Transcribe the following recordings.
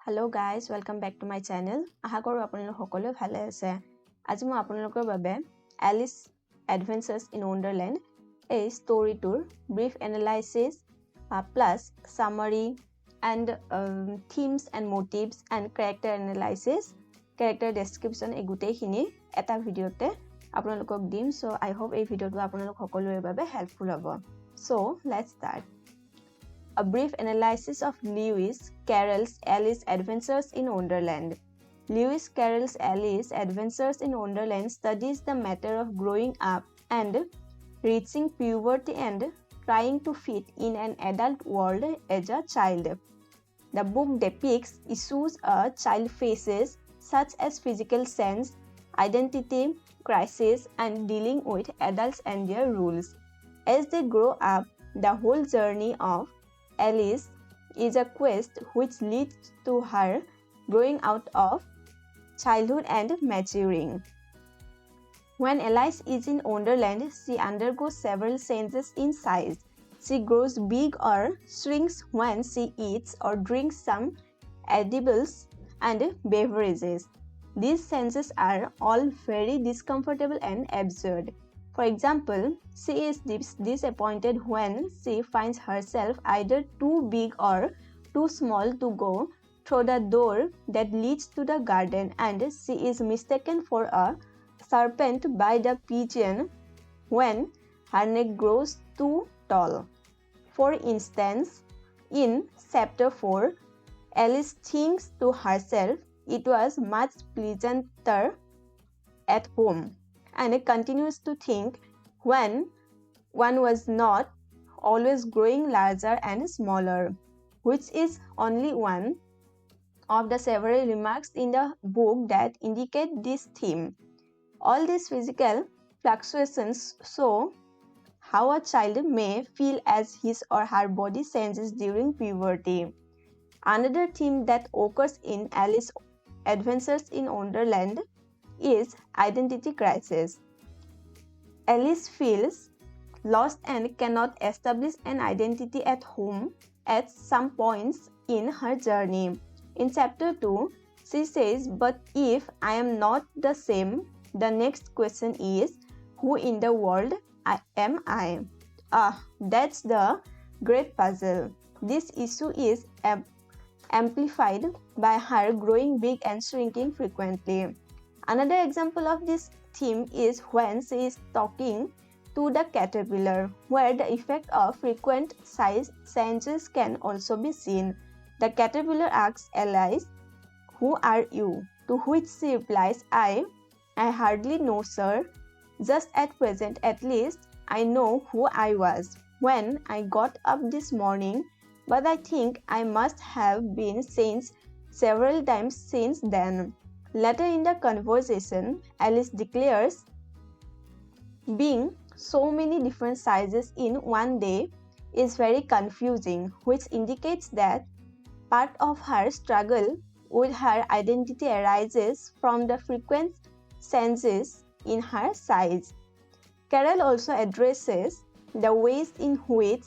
Hello guys, welcome back to my channel. আশা কৰোঁ আপোনালোক সকলোৱে ভালে আছে। আজি মই আপোনালোকৰ বাবে Alice Adventures in Wonderland এই ষ্টৰীটোৰ brief analysis plus summary and themes and motifs and character analysis, character description এই গোটেইখিনি এটা ভিডিঅ'তে আপোনালোকক দিম। So I hope এই ভিডিঅ'টো আপোনালোক সকলোৰে বাবে helpful হ'ব। So let's start. A brief analysis of Lewis Carroll's Alice Adventures in Wonderland. Lewis Carroll's Alice Adventures in Wonderland studies the matter of growing up and reaching puberty and trying to fit in an adult world as a child. The book depicts issues a child faces, such as physical sense, identity crisis, and dealing with adults and their rules. As they grow up, the whole journey of Alice is a quest which leads to her growing out of childhood and maturing. When Alice is in Wonderland, she undergoes several changes in size. She grows big or shrinks when she eats or drinks some edibles and beverages. These changes are all very discomfortable and absurd. For example, she is disappointed when she finds herself either too big or too small to go through the door that leads to the garden, and she is mistaken for a serpent by the pigeon when her neck grows too tall. For instance, in chapter 4, Alice thinks to herself it was much pleasanter at home, and continues to think when one was not always growing larger and smaller, which is only one of the several remarks in the book that indicate this theme. All these physical fluctuations show how a child may feel as his or her body changes during puberty. Another theme that occurs in Alice Adventures in Wonderland is identity crisis. Alice feels lost and cannot establish an identity at home at some points in her journey. In chapter 2, she says, "But if I am not the same, the next question is, who in the world am I?" That's the great puzzle. This issue is amplified by her growing big and shrinking frequently. Another example of this theme is when she is talking to the caterpillar, where the effect of frequent size changes can also be seen. The caterpillar asks Alice, "Who are you?" To which she replies, I hardly know, sir. Just at present, at least, I know who I was when I got up this morning, but I think I must have been changed several times since then. Later in the conversation, Alice declares, "Being so many different sizes in one day is very confusing," which indicates that part of her struggle with her identity arises from the frequent changes in her size. Carroll also addresses the ways in which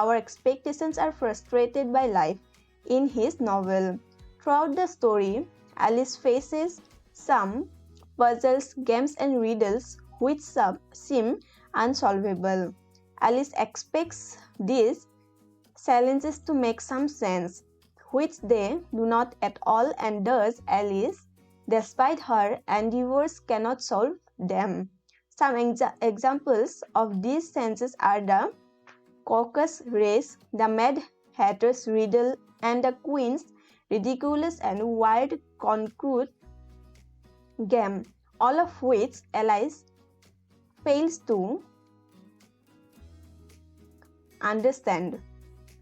our expectations are frustrated by life in his novel. Throughout the story, Alice faces some puzzles, games, and riddles which seem unsolvable. Alice expects these challenges to make some sense, which they do not at all, and thus Alice, despite her endeavors, cannot solve them. Some examples of these changes are the Caucus race, the Mad Hatter's riddle, and the Queen's ridiculous and wild concrete game, all of which Alice fails to understand.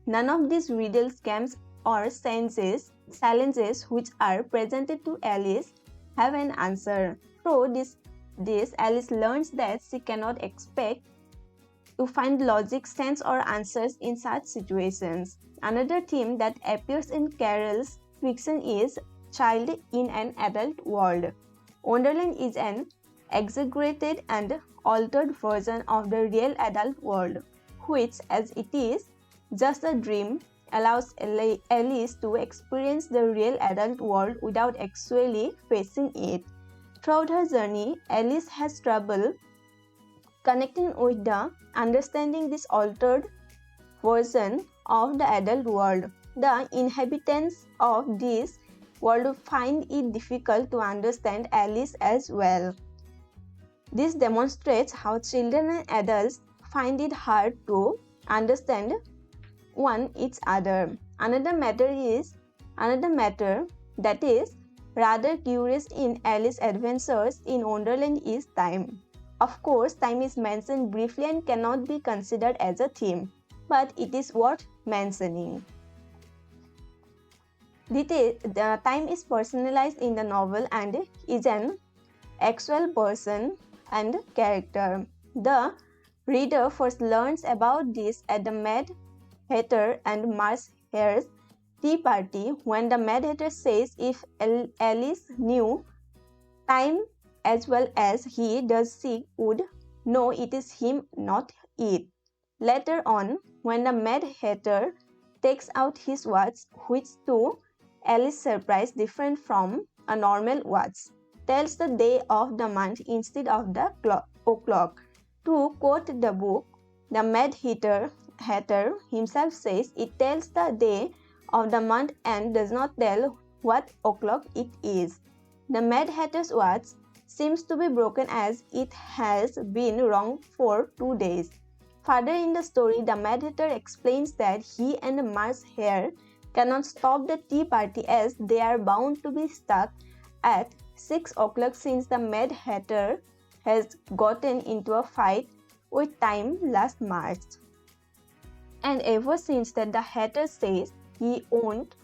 None of these riddles, games, or challenges which are presented to Alice have an answer. Through this, Alice learns that she cannot expect to find logic, sense, or answers in such situations. Another theme that appears in Carroll's fiction is child in an adult world. Wonderland is an exaggerated and altered version of the real adult world, which, as it is Just a dream allows Alice to experience the real adult world without actually facing it. Throughout her journey, Alice has trouble connecting with the understanding this altered version of the adult world. The inhabitants of this world find it difficult to understand Alice as well. This demonstrates how children and adults find it hard to understand one each other. Another matter that is rather curious in Alice's adventures in Wonderland is time. Of course, time is mentioned briefly and cannot be considered as a theme, but it is worth mentioning. The time is personalized in the novel and is an actual person and character. The reader first learns about this at the Mad Hatter and Marsh Hare's tea party, when the Mad Hatter says if Alice knew time as well as he does, she would know it is him, not it. Later on, when the Mad Hatter takes out his watch, which to Alice's surprise different from a normal watch, tells the day of the month instead of the o'clock. To quote the book, the Mad Hatter himself says it tells the day of the month and does not tell what o'clock it is. The Mad Hatter's watch seems to be broken as it has been wrong for 2 days. Further in the story, the Mad Hatter explains that he and Marsh Hare cannot stop the tea party as they are bound to be stuck at 6 o'clock since the Mad Hatter has gotten into a fight with time last March. And ever since that, the Hatter says he won't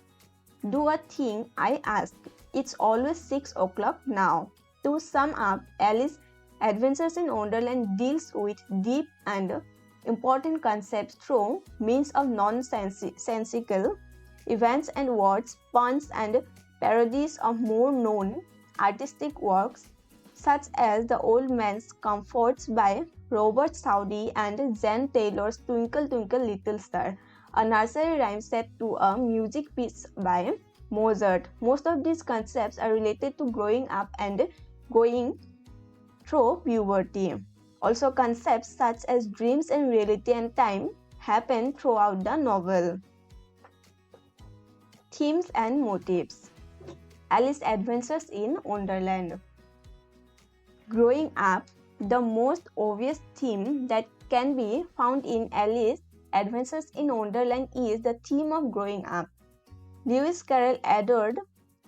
do a thing I ask. It's always 6 o'clock now. To sum up, Alice's Adventures in Wonderland deals with deep and important concepts through means of nonsensical events and words, puns and parodies of more known artistic works such as The Old Man's Comforts by Robert Southey and Jan Taylor's Twinkle Twinkle Little Star, a nursery rhyme set to a music piece by Mozart. Most of these concepts are related to growing up and going through puberty. Also, concepts such as dreams and reality and time happen throughout the novel. Themes and motifs. Alice's Adventures in Wonderland. Growing up, the most obvious theme that can be found in Alice's Adventures in Wonderland is the theme of growing up. Lewis Carroll adored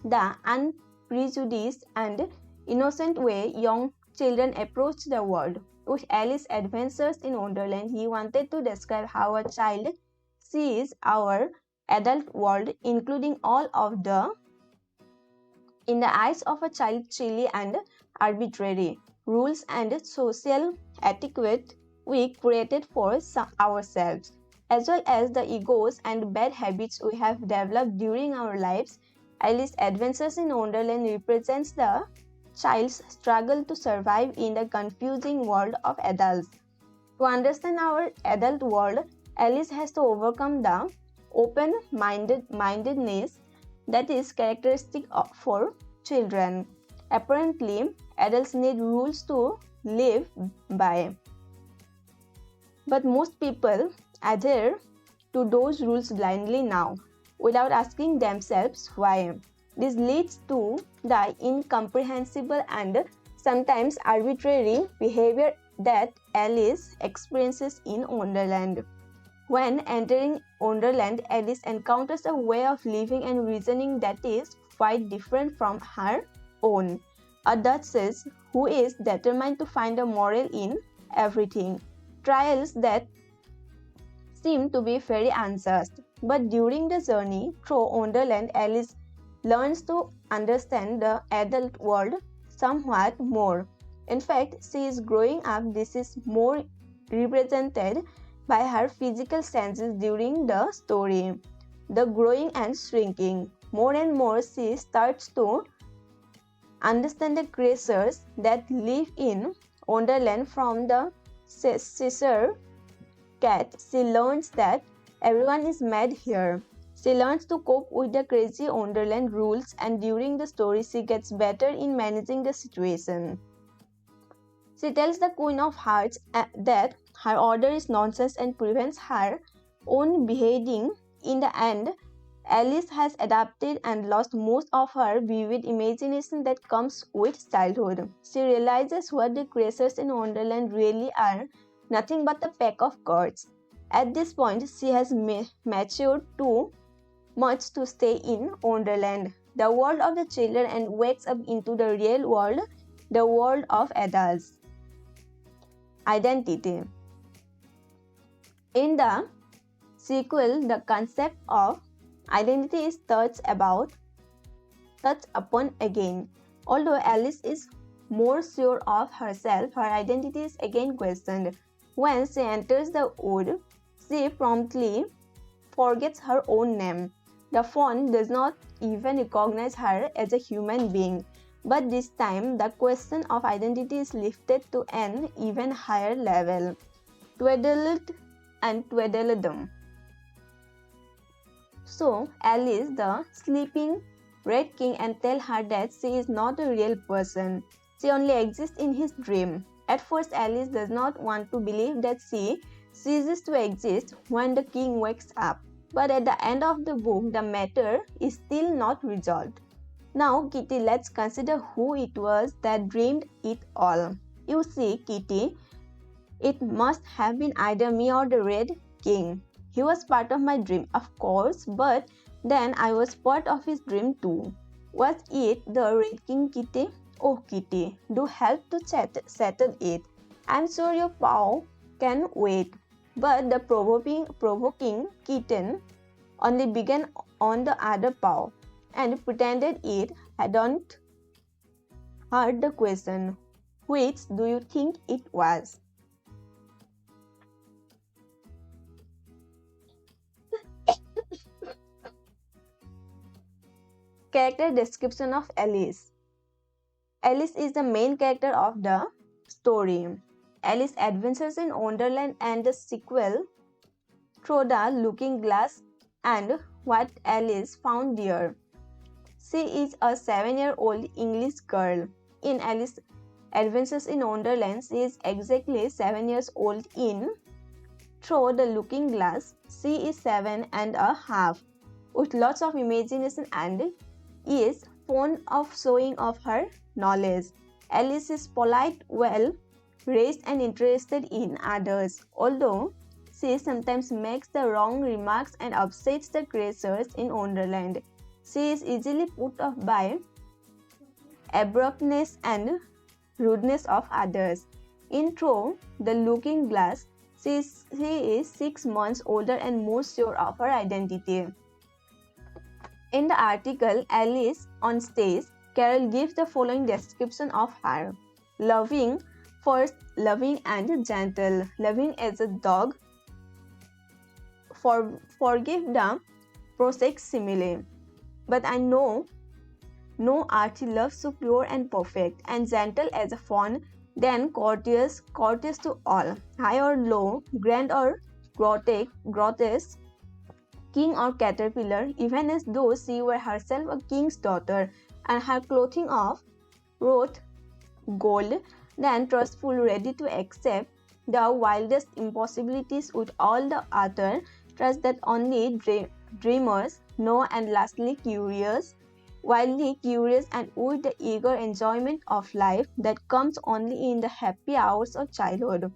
the unprejudiced and innocent way young children approach the world. With Alice's Adventures in Wonderland, he wanted to describe how a child sees our adult world, including all of the, in the eyes of a child, chilly and arbitrary rules and social etiquette we created for ourselves, as well as the egos and bad habits we have developed during our lives. Alice's Adventures in Wonderland represents the child's struggle to survive in the confusing world of adults. To understand our adult world, Alice has to overcome the open-mindedness that is characteristic for children. Apparently, adults need rules to live by, but most people adhere to those rules blindly now, without asking themselves why. This leads to the incomprehensible and sometimes arbitrary behavior that Alice experiences in Wonderland. When entering Wonderland, Alice encounters a way of living and reasoning that is quite different from her own. A duchess who is determined to find a moral in everything. Trials that seem to be very unjust. But during the journey through Wonderland, Alice learns to understand the adult world somewhat more. In fact, she is growing up. This is more represented by her physical senses during the story. The growing and shrinking. More and more she starts to understand the creatures that live in Wonderland. From the Cheshire Cat, she learns that Everyone is mad here. She learns to cope with the crazy Wonderland rules, and during the story she gets better in managing the situation. She tells the Queen of Hearts that her order is nonsense and prevents her own beheading. In the end, Alice has adapted and lost most of her vivid imagination that comes with childhood. She realizes what the creatures in Wonderland really are, nothing but a pack of cards. At this point, she has matured too much to stay in Wonderland, the world of the children, and wakes up into the real world, the world of adults. Identity. In the sequel, the concept of identity is touched upon again. Although Alice is more sure of herself, her identity is again questioned. When she enters the wood, she promptly forgets her own name. The fawn does not even recognize her as a human being. But this time, the question of identity is lifted to an even higher level. Twaddled and twaddledum. So, Alice, the sleeping Red King, and tell her that she is not a real person. She only exists in his dream. At first, Alice does not want to believe that she ceases to exist when the king wakes up. But at the end of the book, the matter is still not resolved. Now, Kitty, let's consider who it was that dreamed it all. You see, Kitty, it must have been either me or the Red King. He was part of my dream, of course, but then I was part of his dream too. Was it the Red King, Kitty? Oh, Kitty, do help to settle it. I'm sure your paw can wait. But the provoking kitten only began on the other paw and pretended it hadn't heard the question. Which do you think it was? Character description of Alice. Alice is the main character of the story. Alice adventures in Wonderland and the sequel, Through the Looking Glass, and what Alice found there. She is a 7-year-old English girl. In Alice Adventures in Wonderland, she is exactly 7 years old. In Through the Looking Glass, she is 7.5, with lots of imagination and is fond of showing off her knowledge. Alice is polite, well-raised, and interested in others, although she sometimes makes the wrong remarks and upsets the creatures in Wonderland. She is easily put off by abruptness and rudeness of others. In Through the Looking Glass, she is 6 months older and more sure of her identity. In the article Alice on Stage, Carol gives the following description of her. Loving, first, loving and gentle. Loving as a dog. Forgive the prosaic simile. But I know no Archie love so pure and perfect, and gentle as a fawn, then courteous to all, high or low, grand or grotesque, king or caterpillar, even as though she were herself a king's daughter, and her clothing of wrought gold, then trustful, ready to accept the wildest impossibilities with all the utter trust that only dreamers know, and lastly curious, wildly curious, and with the eager enjoyment of life that comes only in the happy hours of childhood,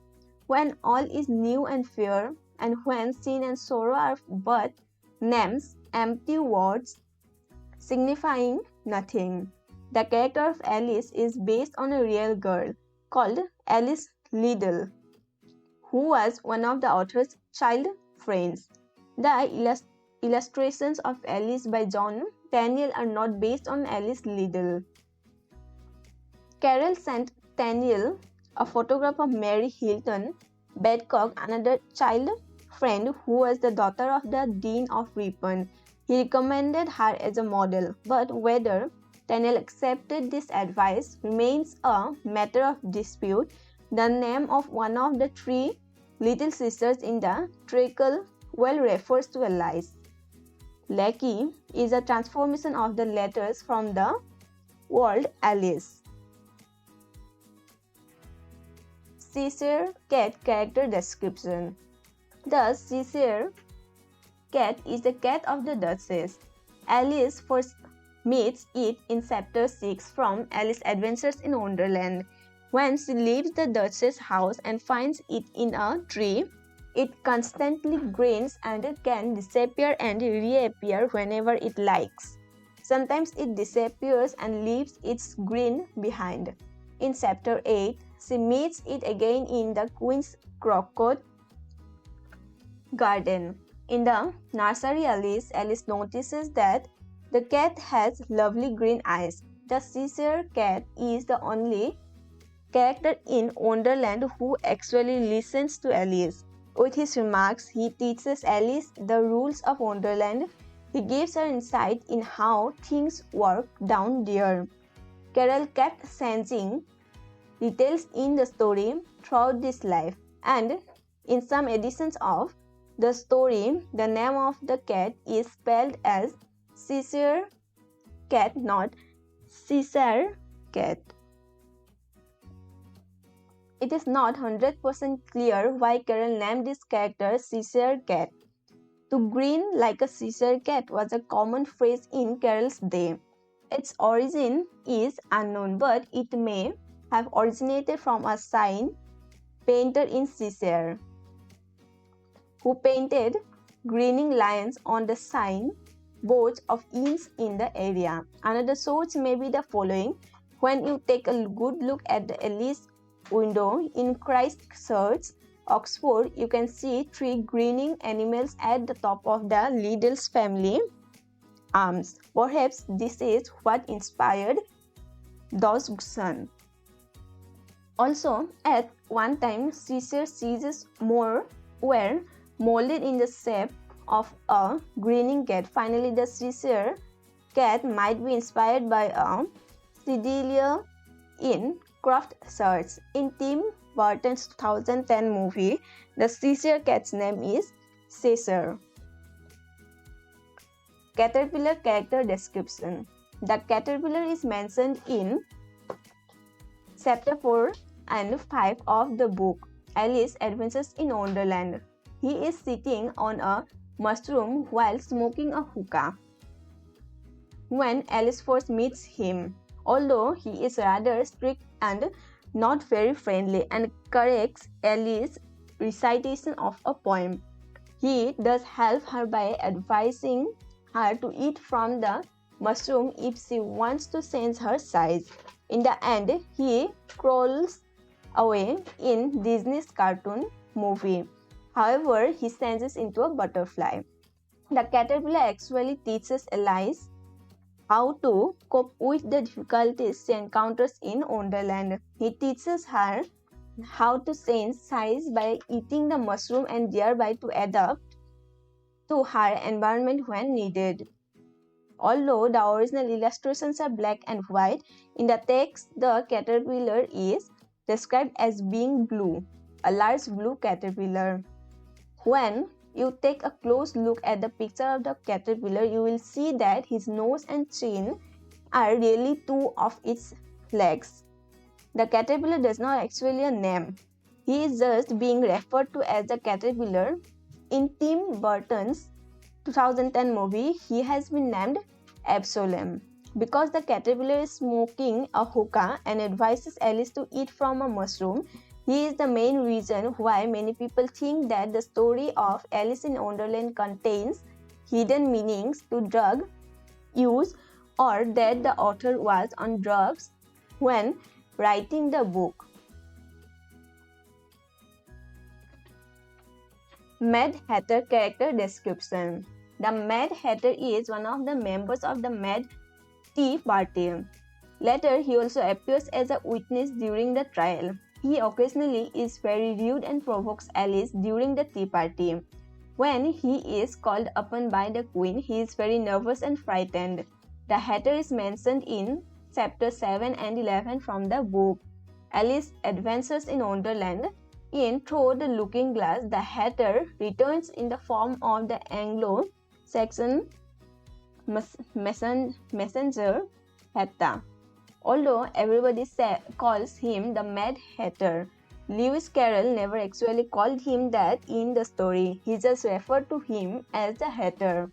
when all is new and fair, and when sin and sorrow are but names, empty words signifying nothing. The character of Alice is based on a real girl called Alice Liddell, who was one of the author's child friends. The illustrations of Alice by John Tenniel are not based on Alice Liddell. Carol sent Tenniel a photograph of Mary Hilton Badcock, another child friend who was the daughter of the Dean of Ripon. He recommended her as a model, but whether Tenniel accepted this advice remains a matter of dispute. The name of one of the 3 little sisters in the Treacle well refers to Alice. Lucky is a transformation of the letters from the word Alice. Cheshire Cat character description. The Cheshire Cat is the cat of the Duchess. Alice first meets it in chapter 6 from Alice's Adventures in Wonderland. When she leaves the Duchess' house and finds it in a tree, it constantly grins and can disappear and reappear whenever it likes. Sometimes it disappears and leaves its grin behind. In chapter 8, she meets it again in the Queen's Crocod garden. In the nursery Alice notices that the cat has lovely green eyes. The Cheshire Cat is the only character in Wonderland who actually listens to Alice. With his remarks, he teaches Alice the rules of Wonderland. He gives her insight in how things work down there. Carol kept changing details in the story throughout this life, and in some editions of the story, the name of the cat is spelled as Cheshire Cat, not Cheshire Cat. It is not 100% clear why Carol named this character Cheshire Cat. To grin like a Cheshire Cat was a common phrase in Carol's day. Its origin is unknown, but it may have originated from a sign painter in Cheshire, who painted grinning lions on the sign boards of inns in the area. Another source may be the following. When you take a good look at the Alice window in Christchurch, Oxford, you can see 3 grinning animals at the top of the Liddell's family arms. Perhaps this is what inspired Dawson. Also, at one time, Cheshire cheeses were molded in the shape of a grinning cat. Finally, the Cheshire Cat might be inspired by a cedilla in Craft Search. In Tim Burton's 2010 movie, the Cheshire Cat's name is Cheshire. Caterpillar character description. The caterpillar is mentioned in chapter 4 and 5 of the book Alice's Adventures in Wonderland. He is sitting on a mushroom while smoking a hookah when Alice first meets him. Although he is rather strict and not very friendly and corrects Alice's recitation of a poem, he does help her by advising her to eat from the mushroom if she wants to change her size. In the end, he crawls away in Disney's cartoon movie. However, he changes into a butterfly. The caterpillar actually teaches Alice how to cope with the difficulties she encounters in Wonderland. He teaches her how to change size by eating the mushroom and thereby to adapt to her environment when needed. Although the original illustrations are black and white, in the text the caterpillar is described as being blue, a large blue caterpillar. When you take a close look at the picture of the caterpillar, you will see that his nose and chin are really 2 of its legs. The caterpillar does not actually a name. He is just being referred to as the caterpillar. In Tim Burton's 2010 movie, he has been named Absalom because the caterpillar is smoking a hookah and advises Alice to eat from a mushroom. He is the main reason why many people think that the story of Alice in Wonderland contains hidden meanings to drug use or that the author was on drugs when writing the book. Mad Hatter character description. The Mad Hatter is one of the members of the Mad Tea Party. Later, he also appears as a witness during the trial. He occasionally is very rude and provokes Alice during the tea party. When he is called upon by the Queen, he is very nervous and frightened. The Hatter is mentioned in chapters 7 and 11 from the book Alice's Adventures in Wonderland. In Through the Looking Glass, the Hatter returns in the form of the Anglo-Saxon messenger Hatta. Although everybody calls him the Mad Hatter, Lewis Carroll never actually called him that in the story. He just referred to him as the Hatter.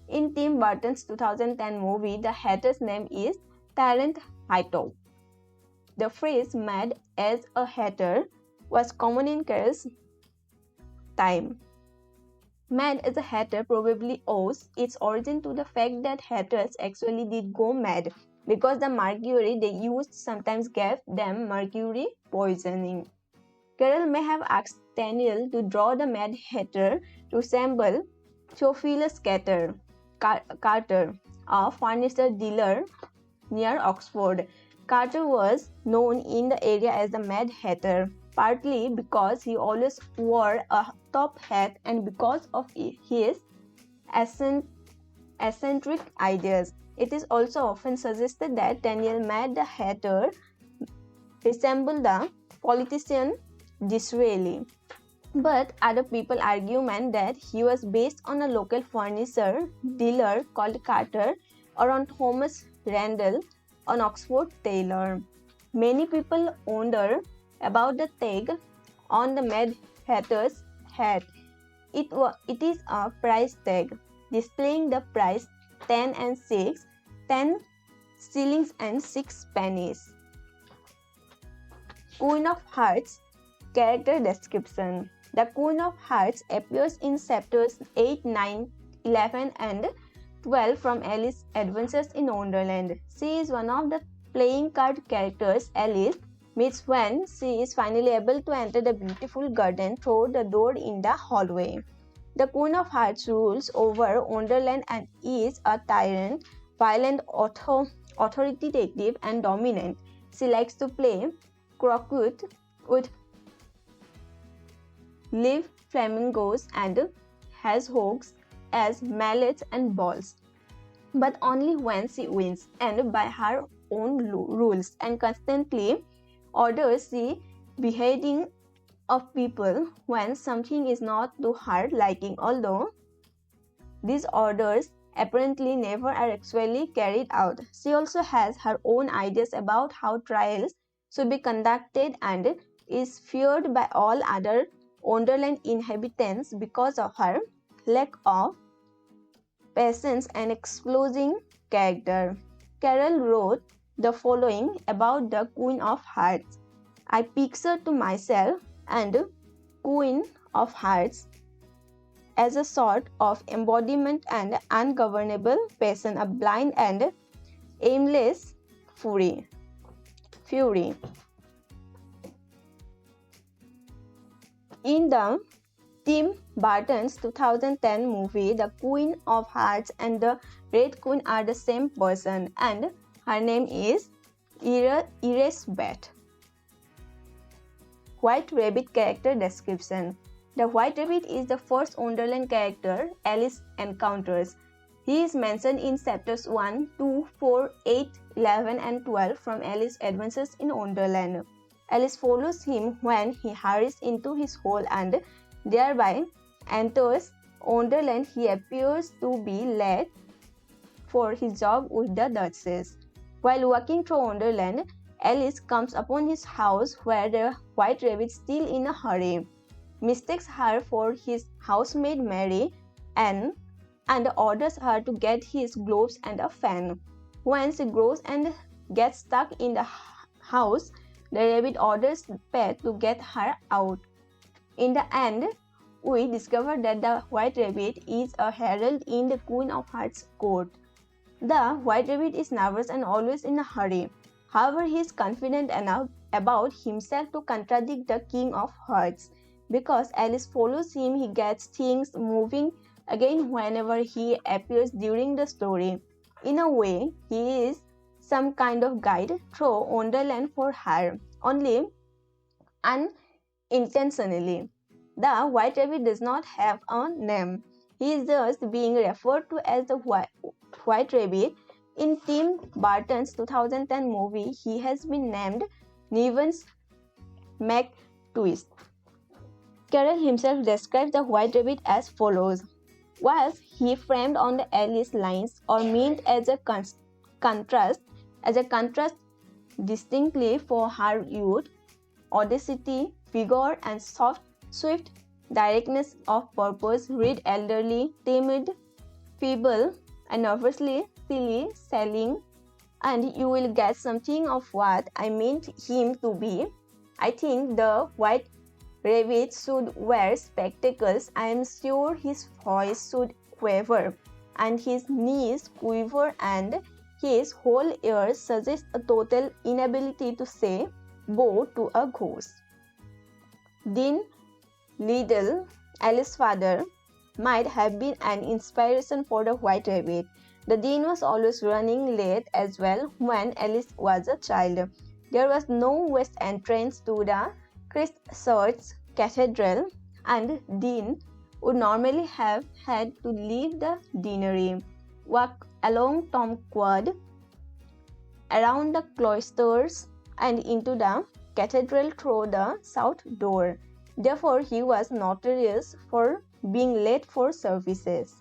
In Tim Burton's 2010 movie, the Hatter's name is Terence Hightower. The phrase "mad as a hatter" was common in Carroll's time. Mad as a hatter probably owes its origin to the fact that hatters actually did go mad because the mercury they used sometimes gave them mercury poisoning. Carroll may have asked Daniel to draw the Mad Hatter to resemble Theophilus Carter, a furniture dealer near Oxford. Carter was known in the area as the Mad Hatter, partly because he always wore a top hat and because of his eccentric ideas. It is also often suggested that Daniel Mad the Hatter resembled the politician Disraeli. But other people argue that he was based on a local furniture dealer called Carter or on Thomas Randall, an Oxford tailor. Many people wonder about the tag on the Mad Hatter's hat. It is a price tag displaying the price 10 shillings and 6 pennies. Queen of Hearts character description. The Queen of Hearts appears in chapters 8, 9, 11 and 12 from Alice's Adventures in Wonderland. She is one of the playing card characters Alice meets when she is finally able to enter the beautiful garden through the door in the hallway. The Queen of Hearts rules over Wonderland and is a tyrant, violent, authoritative and dominant. She likes to play croquet with live flamingos and hedgehogs as mallets and balls, but only when she wins and by her own rules, and constantly orders the beheading of people when something is not to her liking, although these orders apparently never are actually carried out. She also has her own ideas about how trials should be conducted and is feared by all other Wonderland inhabitants because of her lack of patience and exploding character. Carroll wrote the following about the Queen of Hearts. I picture to myself and Queen of Hearts as a sort of embodiment and ungovernable passion, a blind and aimless fury. In the Tim Burton's 2010 movie, the Queen of Hearts and the Red Queen are the same person, and her name is Elizabeth. White Rabbit character description. The White Rabbit is the first Wonderland character Alice encounters. He is mentioned in chapters 1, 2, 4, 8, 11 and 12 from Alice's Adventures in Wonderland. Alice follows him when he hurries into his hole and thereby enters Wonderland. He appears to be late for his job with the Duchess. While walking through Wonderland, Alice comes upon his house where the White Rabbit is still in a hurry, mistakes her for his housemaid Mary and orders her to get his gloves and a fan. When she grows and gets stuck in the house, the rabbit orders Pet to get her out. In the end, we discover that the White Rabbit is a herald in the Queen of Hearts court. The White Rabbit is nervous and always in a hurry. However, he is confident enough about himself to contradict the King of Hearts. Because Alice follows him, he gets things moving again whenever he appears during the story. In a way, he is some kind of guide through Wonderland for her, only unintentionally. The White Rabbit does not have a name. He is just being referred to as the White Rabbit. In Tim Burton's 2010 movie, he has been named Nevins McTwist. Carroll himself describes the white rabbit as follows. Whilst he framed on the Alice lines or meant as a contrast distinctly for her youth, audacity, vigor, and swift directness of purpose, read elderly, timid, feeble, and nervously silly selling, and you will get something of what I meant him to be. I think the white rabbit should wear spectacles. I am sure his voice should quaver, and his knees quiver, and his whole air suggests a total inability to say bo to a ghost. Dean Liddell, Alice's father, might have been an inspiration for the white rabbit. The dean was always running late as well when Alice was a child. There was no west entrance to the Christchurch Cathedral, and Dean would normally have had to leave the deanery, walk along Tom Quad, around the cloisters, and into the cathedral through the south door. Therefore, he was notorious for being late for services.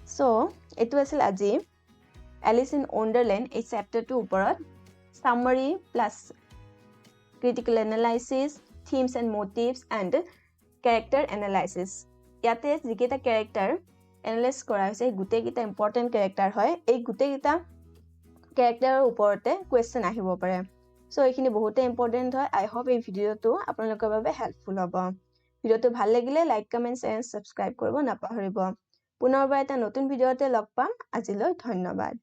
So, etu asil aji Alice in Wonderland এই চেপ্টাৰটোৰ ওপৰত summary plus critical analysis, themes and motifs, and character analysis. ইয়াতে যিকেইটা character analyze কৰা হৈছে গোটেইকেইটা important character হয়। এই গোটেইকেইটা character ওপৰতে question আহিব পাৰে। So এইখিনি বহুতে important হয়। I hope এই ভিডিঅ'টো আপোনালোকৰ বাবে helpful হ'ব। ভিডিঅ'টো ভাল লাগিলে লাইক, কমেন্ট, and subscribe কৰিব নাপাহৰিব। পুনৰবাৰ এটা নতুন ভিডিঅ'তে লগ পাম। আজিলৈ ধন্যবাদ।